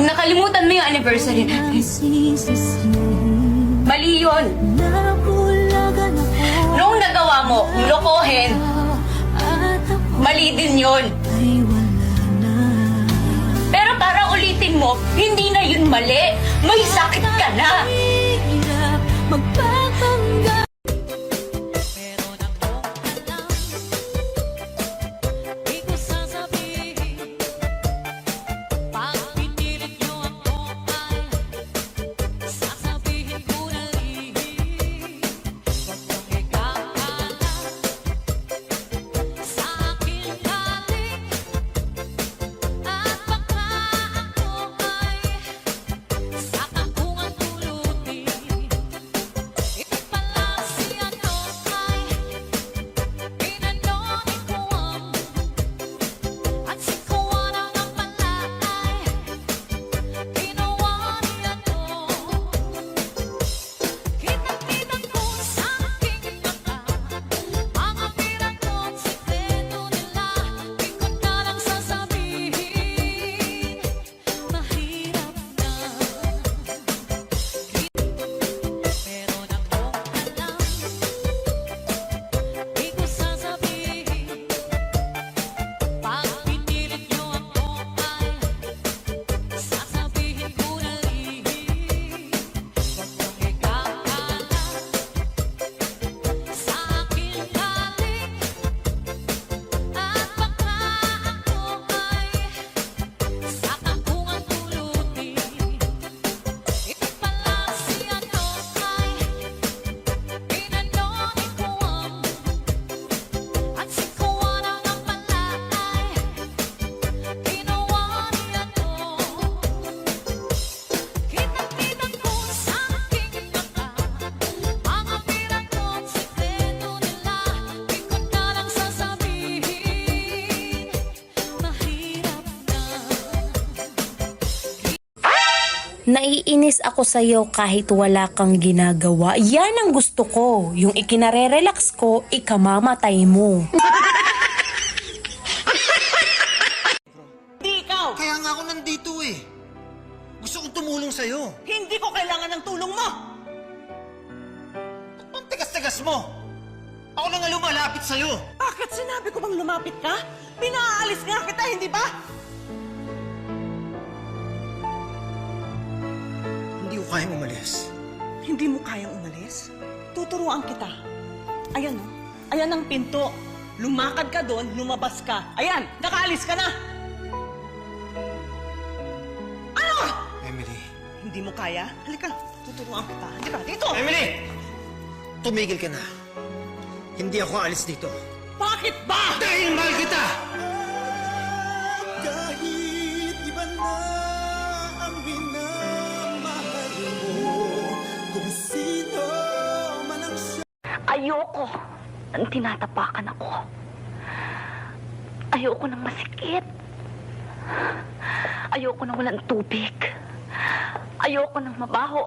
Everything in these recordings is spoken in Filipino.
Kung nakalimutan mo yung anniversary natin, mali yun. Nung nagawa mo, lokohin, mali din yun. Pero para ulitin mo, hindi na yun mali. May sakit ka na. Naiinis ako sa'yo kahit wala kang ginagawa. Yan ang gusto ko. Yung ikinare-relax ko, ikamamatay mo. Hindi ikaw! Kaya nga ako nandito eh. Gusto kong tumulong sa'yo. Hindi ko kailangan ng tulong mo! Ba't bang tigas-tigas mo? Ako na nga lumalapit sa'yo. Bakit sinabi ko bang lumapit ka? Pinaalis nga kita, hindi ba? Hindi ko kayang umalis. Hindi mo kayang umalis? Tuturuan kita. Ayan o. Ayan ang pinto. Lumakad ka doon, lumabas ka. Ayan, nakaalis ka na! Ano? Emily. Hindi mo kaya? Halika, tuturuan kita. Halika, dito! Emily! Tumigil ka na. Hindi ako alis dito. Bakit ba? Dahil mahal kita! Kahit iba na ang minamahal mo, kung sino man ang siya. Ayoko nang tinatapakan ako. Ayoko nang masikip. Ayoko nang walang tubig. Ayoko nang mabaho.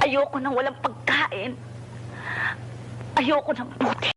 Ayoko nang walang pagkain. Ayoko nang buti.